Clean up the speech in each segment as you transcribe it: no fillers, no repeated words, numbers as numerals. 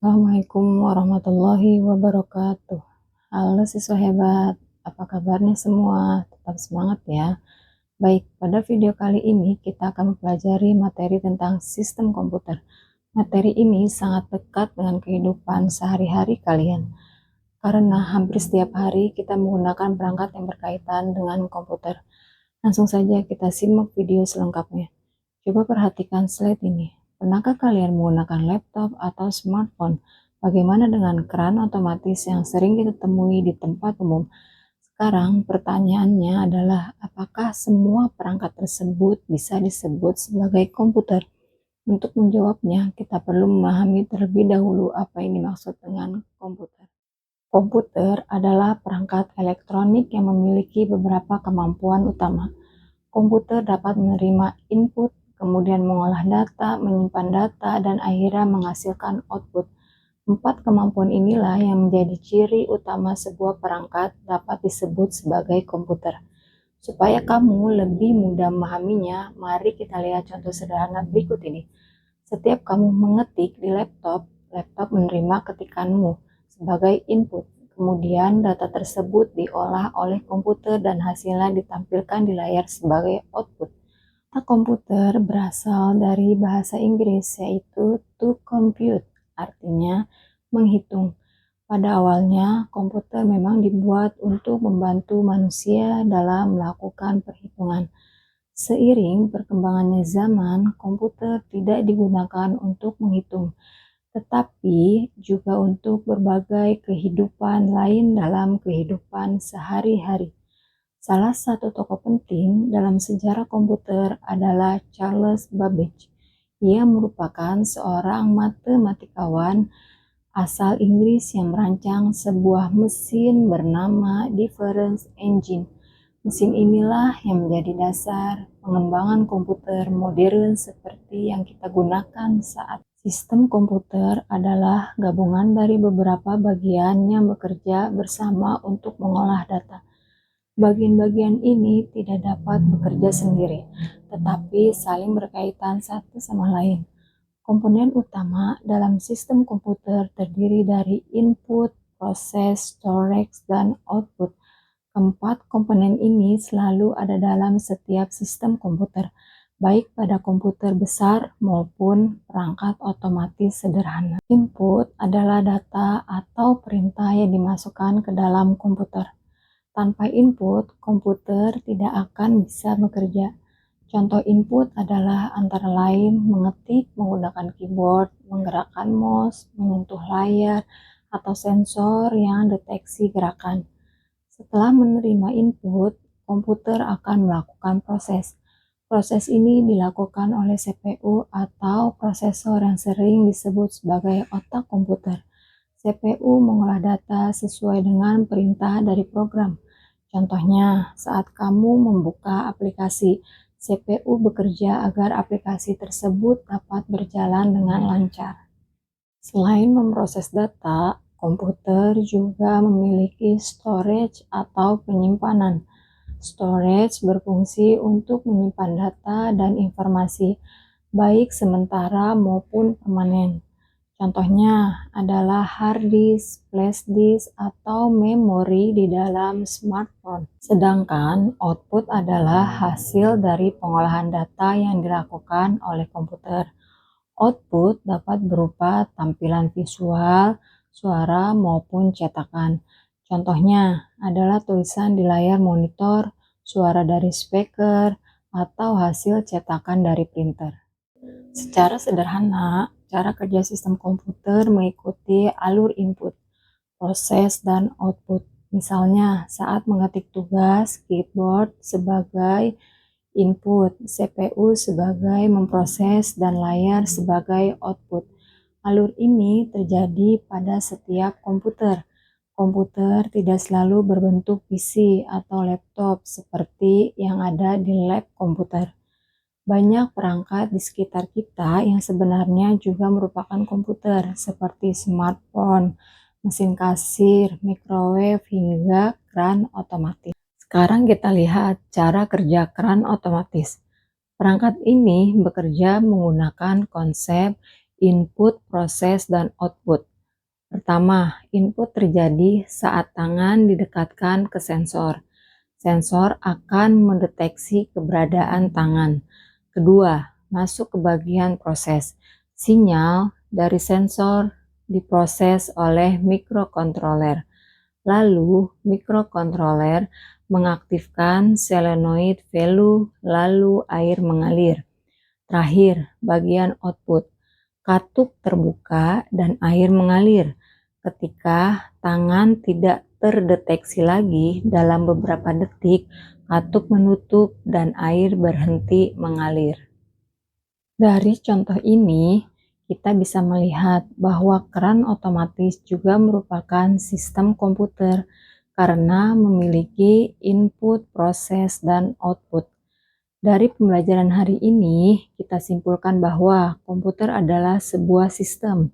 Assalamualaikum warahmatullahi wabarakatuh. Halo siswa hebat, apa kabarnya semua? Tetap semangat ya. Baik, pada video kali ini kita akan mempelajari materi tentang sistem komputer. Materi ini sangat dekat dengan kehidupan sehari-hari kalian, karena hampir setiap hari kita menggunakan perangkat yang berkaitan dengan komputer. Langsung saja kita simak video selengkapnya. Coba perhatikan slide ini. Pernahkah kalian menggunakan laptop atau smartphone? Bagaimana dengan keran otomatis yang sering kita temui di tempat umum? Sekarang pertanyaannya adalah apakah semua perangkat tersebut bisa disebut sebagai komputer? Untuk menjawabnya, kita perlu memahami terlebih dahulu apa yang dimaksud dengan komputer. Komputer adalah perangkat elektronik yang memiliki beberapa kemampuan utama. Komputer dapat menerima input, kemudian mengolah data, menyimpan data, dan akhirnya menghasilkan output. 4 kemampuan inilah yang menjadi ciri utama sebuah perangkat dapat disebut sebagai komputer. Supaya kamu lebih mudah memahaminya, mari kita lihat contoh sederhana berikut ini. Setiap kamu mengetik di laptop, laptop menerima ketikanmu sebagai input. Kemudian data tersebut diolah oleh komputer dan hasilnya ditampilkan di layar sebagai output. Kata komputer berasal dari bahasa Inggris yaitu to compute, artinya menghitung. Pada awalnya, komputer memang dibuat untuk membantu manusia dalam melakukan perhitungan. Seiring perkembangannya zaman, komputer tidak digunakan untuk menghitung, tetapi juga untuk berbagai kehidupan lain dalam kehidupan sehari-hari. Salah satu tokoh penting dalam sejarah komputer adalah Charles Babbage. Ia merupakan seorang matematikawan asal Inggris yang merancang sebuah mesin bernama Difference Engine. Mesin inilah yang menjadi dasar pengembangan komputer modern seperti yang kita gunakan saat. Sistem komputer adalah gabungan dari beberapa bagian yang bekerja bersama untuk mengolah data. Bagian-bagian ini tidak dapat bekerja sendiri, tetapi saling berkaitan satu sama lain. Komponen utama dalam sistem komputer terdiri dari input, proses, storage, dan output. Keempat komponen ini selalu ada dalam setiap sistem komputer, baik pada komputer besar maupun perangkat otomatis sederhana. Input adalah data atau perintah yang dimasukkan ke dalam komputer. Tanpa input, komputer tidak akan bisa bekerja. Contoh input adalah antara lain mengetik menggunakan keyboard, menggerakkan mouse, menyentuh layar, atau sensor yang deteksi gerakan. Setelah menerima input, komputer akan melakukan proses. Proses ini dilakukan oleh CPU atau prosesor yang sering disebut sebagai otak komputer. CPU mengolah data sesuai dengan perintah dari program. Contohnya, saat kamu membuka aplikasi, CPU bekerja agar aplikasi tersebut dapat berjalan dengan lancar. Selain memproses data, komputer juga memiliki storage atau penyimpanan. Storage berfungsi untuk menyimpan data dan informasi, baik sementara maupun permanen. Contohnya adalah hard disk, flash disk, atau memori di dalam smartphone. Sedangkan output adalah hasil dari pengolahan data yang dilakukan oleh komputer. Output dapat berupa tampilan visual, suara, maupun cetakan. Contohnya adalah tulisan di layar monitor, suara dari speaker, atau hasil cetakan dari printer. Secara sederhana, cara kerja sistem komputer mengikuti alur input, proses, dan output. Misalnya, saat mengetik tugas, keyboard sebagai input, CPU sebagai memproses, dan layar sebagai output. Alur ini terjadi pada setiap komputer. Komputer tidak selalu berbentuk PC atau laptop seperti yang ada di lab komputer. Banyak perangkat di sekitar kita yang sebenarnya juga merupakan komputer, seperti smartphone, mesin kasir, microwave, hingga keran otomatis. Sekarang kita lihat cara kerja keran otomatis. Perangkat ini bekerja menggunakan konsep input, proses, dan output. Pertama, input terjadi saat tangan didekatkan ke sensor. Sensor akan mendeteksi keberadaan tangan. Kedua, masuk ke bagian proses. Sinyal dari sensor diproses oleh mikrokontroler. Lalu, mikrokontroler mengaktifkan solenoid valve, lalu air mengalir. Terakhir, bagian output. Katup terbuka dan air mengalir. Ketika tangan tidak terdeteksi lagi, dalam beberapa detik, katup menutup dan air berhenti mengalir. Dari contoh ini, kita bisa melihat bahwa keran otomatis juga merupakan sistem komputer karena memiliki input, proses, dan output. Dari pembelajaran hari ini, kita simpulkan bahwa komputer adalah sebuah sistem.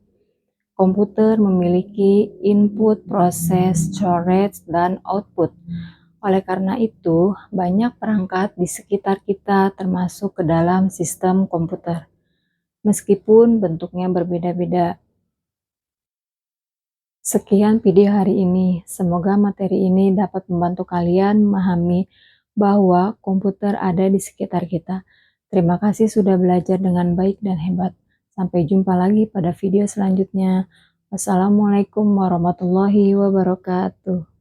Komputer memiliki input, proses, storage, dan output. Oleh karena itu, banyak perangkat di sekitar kita termasuk ke dalam sistem komputer, meskipun bentuknya berbeda-beda. Sekian video hari ini. Semoga materi ini dapat membantu kalian memahami bahwa komputer ada di sekitar kita. Terima kasih sudah belajar dengan baik dan hebat. Sampai jumpa lagi pada video selanjutnya. Wassalamualaikum warahmatullahi wabarakatuh.